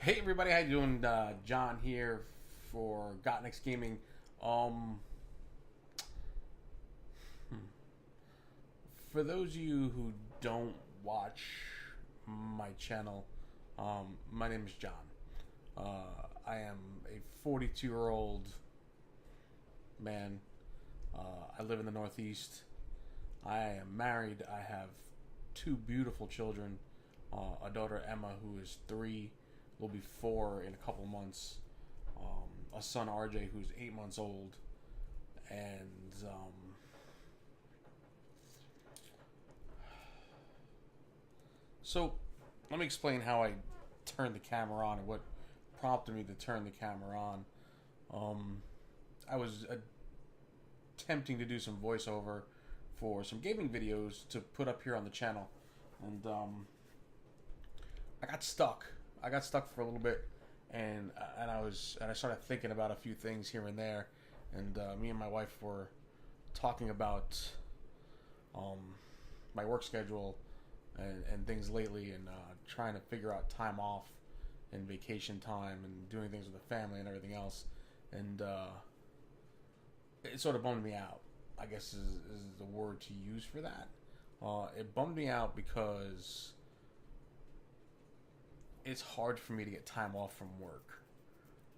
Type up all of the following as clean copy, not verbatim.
Hey everybody, how you doing? John here for Gotnex Gaming. Um, for those of you who don't watch my channel, my name is John. I am a 42-year-old man. I live in the Northeast. I am married. I have two beautiful children. A daughter Emma, who is 3, will be 4 in a couple months. A son RJ, who's 8 months old, and so let me explain how I turned the camera on and what prompted me to turn the camera on. I was attempting to do some voiceover for some gaming videos to put up here on the channel, and I got stuck. I got stuck for a little bit, and I started thinking about a few things here and there, and me and my wife were talking about um, my work schedule and things lately, and trying to figure out time off and vacation time and doing things with the family and everything else, and it sort of bummed me out. I guess is the word to use for that. It bummed me out because it's hard for me to get time off from work.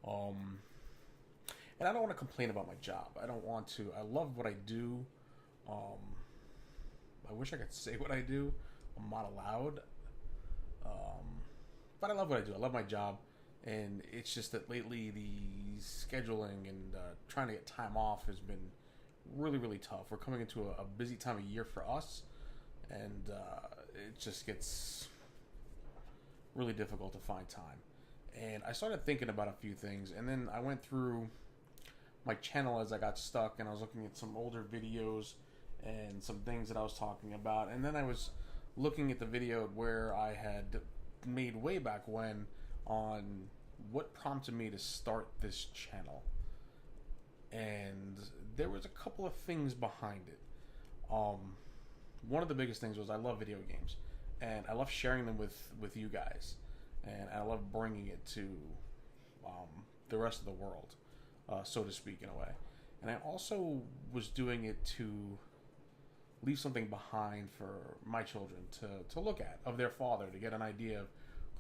And I don't want to complain about my job. I don't want to. I love what I do. Um, I wish I could say what I do. I'm not allowed. But I love what I do. I love my job. And it's just that lately the scheduling and trying to get time off has been really, really tough. We're coming into a busy time of year for us. And it just gets really difficult to find time. And I started thinking about a few things, and then I went through my channel as I got stuck, and I was looking at some older videos and some things that I was talking about, and then I was looking at the video where I had made way back when on what prompted me to start this channel. And there was a couple of things behind it. One of the biggest things was I love video games, and I love sharing them with you guys, and I love bringing it to the rest of the world, so to speak, in a way. And I also was doing it to leave something behind for my children to look at of their father, to get an idea of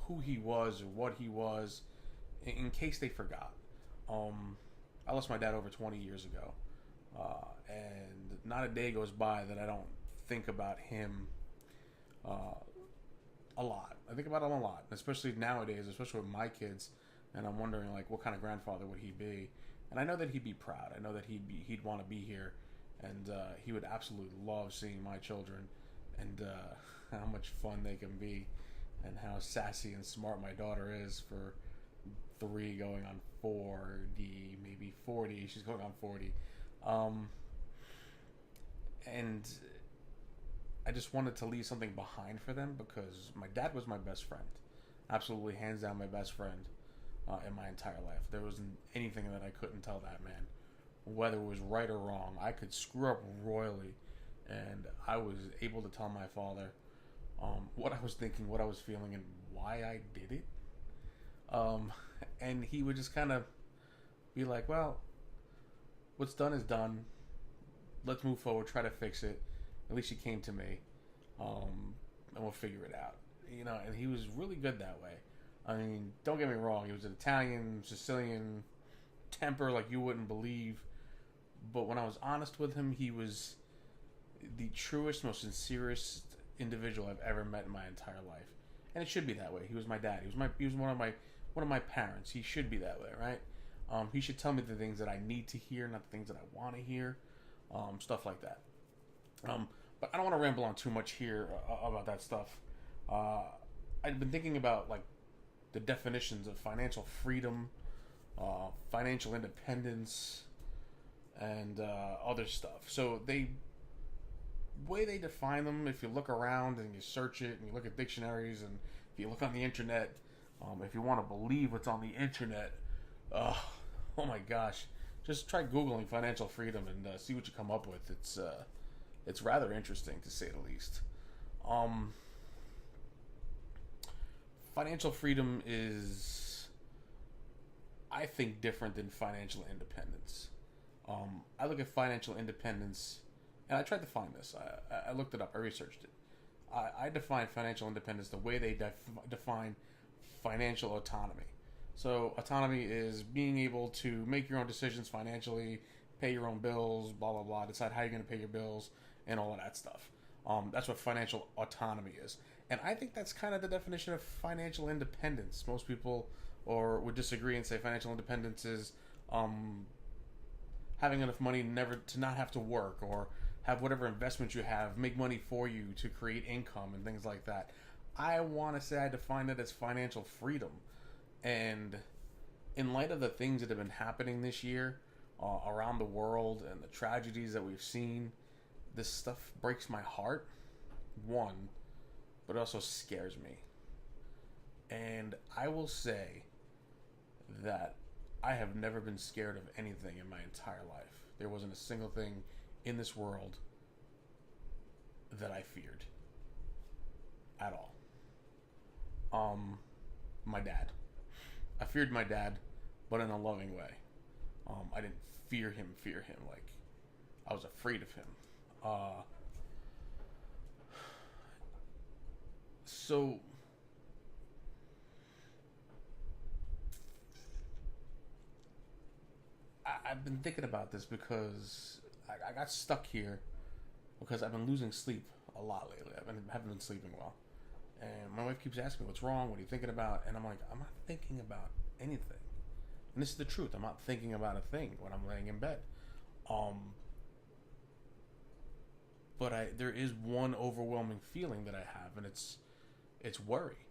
who he was or what he was, in case they forgot. I lost my dad over 20 years ago, and not a day goes by that I don't think about him a lot. I think about him a lot, especially nowadays, especially with my kids. And I'm wondering, like, what kind of grandfather would he be? And I know that he'd be proud. I know that he'd want to be here, and he would absolutely love seeing my children, and how much fun they can be, and how sassy and smart my daughter is for 3 going on 40, maybe 40. She's going on 40, and I just wanted to leave something behind for them because my dad was my best friend. Absolutely, hands down, my best friend in my entire life. There wasn't anything that I couldn't tell that man. Whether it was right or wrong, I could screw up royally, and I was able to tell my father what I was thinking, what I was feeling, and why I did it. And he would just kind of be like, well, what's done is done. Let's move forward, try to fix it. At least he came to me, and we'll figure it out. You know, and he was really good that way. I mean, don't get me wrong. He was an Italian, Sicilian temper like you wouldn't believe. But when I was honest with him, he was the truest, most sincerest individual I've ever met in my entire life. And it should be that way. He was my dad. He was one of my parents. He should be that way, right? He should tell me the things that I need to hear, not the things that I want to hear. Stuff like that. But I don't want to ramble on too much here about that stuff. I've been thinking about, like, the definitions of financial freedom, financial independence, and other stuff. So way they define them, if you look around and you search it and you look at dictionaries and if you look on the internet, if you want to believe what's on the internet, oh my gosh, just try Googling financial freedom and see what you come up with. It's rather interesting, to say the least. Financial freedom is I think different than financial independence. I look at financial independence, and I tried to find this. I looked it up. I researched it. I define financial independence the way they define financial autonomy. So autonomy is being able to make your own decisions financially, pay your own bills, blah blah blah, decide how you're going to pay your bills, and all of that stuff. That's what financial autonomy is, and I think that's kind of the definition of financial independence. Most people or would disagree and say financial independence is having enough money never to not have to work, or have whatever investment you have make money for you to create income and things like that. I want to say I define it as financial freedom. And in light of the things that have been happening this year around the world and the tragedies that we've seen, this stuff breaks my heart, one, but it also scares me. And I will say that I have never been scared of anything in my entire life. There wasn't a single thing in this world that I feared at all. My dad. I feared my dad, but in a loving way. I didn't fear him. Like, I was afraid of him. So I've been thinking about this because I got stuck here because I've been losing sleep a lot lately. Haven't been sleeping well. And my wife keeps asking me, what's wrong? What are you thinking about? And I'm like, I'm not thinking about anything. And this is the truth. I'm not thinking about a thing when I'm laying in bed. But there is one overwhelming feeling that I have, and it's worry.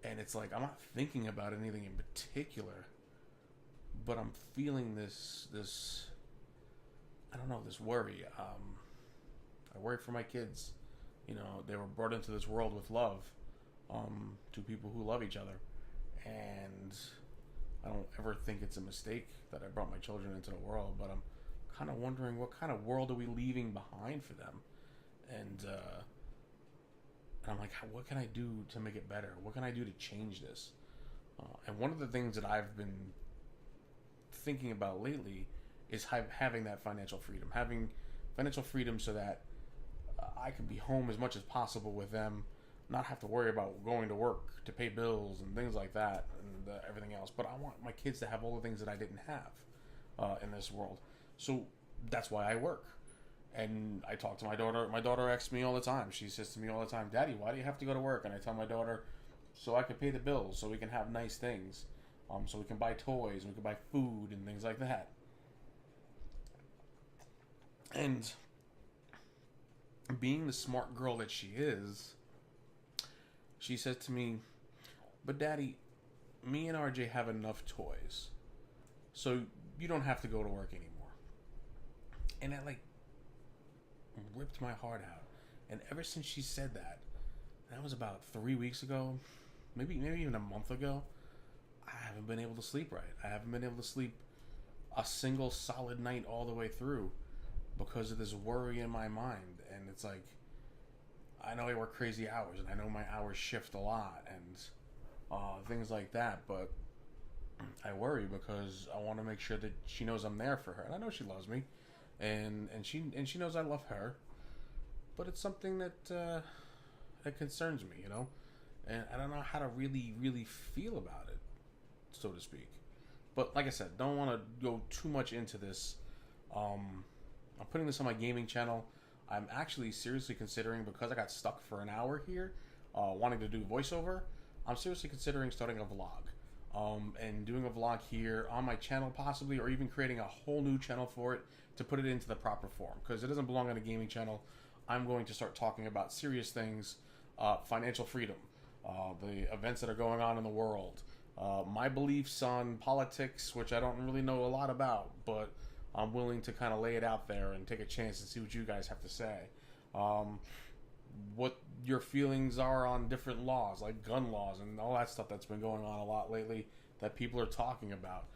And it's like, I'm not thinking about anything in particular, but I'm feeling this I don't know, this worry. I worry for my kids. You know, they were brought into this world with love, to people who love each other. And I don't ever think it's a mistake that I brought my children into the world, but I'm kind of wondering what kind of world are we leaving behind for them? And I'm like, what can I do to make it better? What can I do to change this? And one of the things that I've been thinking about lately is having that financial freedom. Having financial freedom so that I can be home as much as possible with them, not have to worry about going to work to pay bills and things like that and everything else. But I want my kids to have all the things that I didn't have in this world. So that's why I work. And I talk to my daughter. My daughter asks me all the time. She says to me all the time, Daddy, why do you have to go to work? And I tell my daughter, so I can pay the bills, so we can have nice things. So we can buy toys, and we can buy food and things like that. And being the smart girl that she is, she said to me, but Daddy, me and RJ have enough toys, so you don't have to go to work anymore. And that, like, ripped my heart out. And ever since she said that, that was about 3 weeks ago, maybe even a month ago, I haven't been able to sleep right. I haven't been able to sleep a single solid night all the way through because of this worry in my mind. And it's like, I know I work crazy hours, and I know my hours shift a lot and things like that, but I worry because I want to make sure that she knows I'm there for her. And I know she loves me, and she knows I love her, but it's something that that concerns me, you know, and I don't know how to really feel about it, so to speak. But like I said, don't want to go too much into this. I'm putting this on my gaming channel. I'm actually seriously considering, because I got stuck for an hour here, wanting to do voiceover, I'm seriously considering starting a vlog. And doing a vlog here on my channel possibly, or even creating a whole new channel for it to put it into the proper form, because it doesn't belong on a gaming channel. I'm going to start talking about serious things, financial freedom, the events that are going on in the world, my beliefs on politics, which I don't really know a lot about, but I'm willing to kind of lay it out there and take a chance and see what you guys have to say. What your feelings are on different laws, like gun laws and all that stuff that's been going on a lot lately that people are talking about.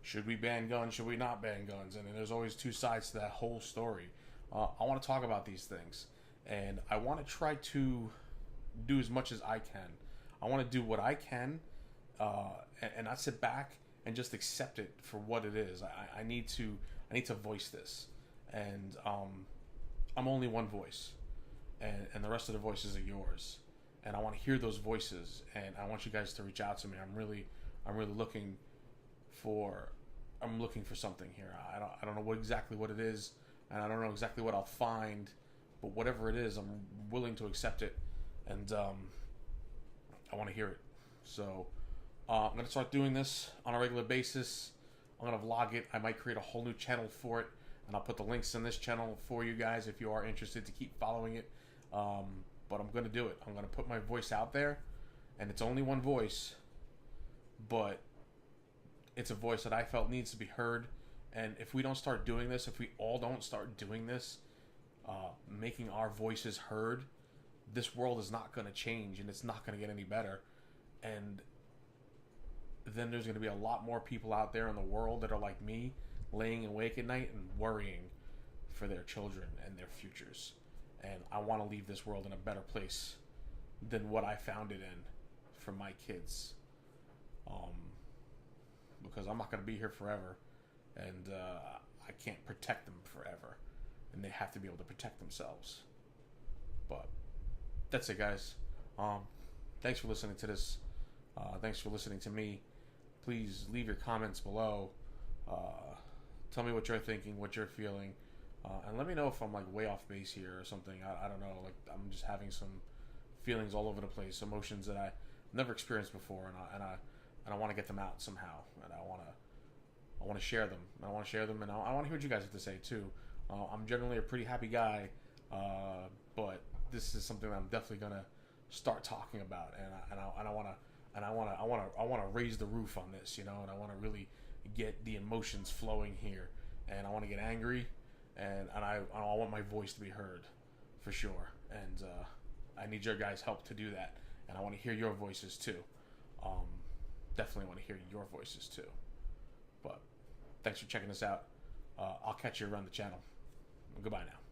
Should we ban guns? Should we not ban guns? And there's always two sides to that whole story. I want to talk about these things, and I want to try to do as much as I can. I want to do what I can, and not sit back and just accept it for what it is. I need to voice this, and I'm only one voice, and the rest of the voices are yours, and I want to hear those voices, and I want you guys to reach out to me. I'm really looking for something here. I don't know exactly what it is, and I don't know exactly what I'll find, but whatever it is, I'm willing to accept it, and I want to hear it. So I'm going to start doing this on a regular basis. I'm going to vlog it. I might create a whole new channel for it, and I'll put the links in this channel for you guys if you are interested to keep following it. But I'm going to do it. I'm going to put my voice out there, and it's only one voice, but it's a voice that I felt needs to be heard. And if we don't start doing this, if we all don't start doing this, making our voices heard, this world is not going to change, and it's not going to get any better. And then there's going to be a lot more people out there in the world that are like me, laying awake at night and worrying for their children and their futures. And I want to leave this world in a better place than what I found it in for my kids. Because I'm not going to be here forever, and I can't protect them forever, and they have to be able to protect themselves. But that's it, guys. Thanks for listening to this. Thanks for listening to me. Please leave your comments below. Tell me what you're thinking, what you're feeling, and let me know if I'm like way off base here or something. I don't know. Like, I'm just having some feelings all over the place, emotions that I never experienced before, and I want to get them out somehow, and I want to share them. I want to share them, and I want to hear what you guys have to say too. I'm generally a pretty happy guy, but this is something that I'm definitely gonna start talking about, and I want to raise the roof on this, and I want to really get the emotions flowing here, and I want to get angry, and I want my voice to be heard, for sure, and I need your guys' help to do that, and I want to hear your voices too. Definitely want to hear your voices too. But thanks for checking us out. I'll catch you around the channel. Goodbye now.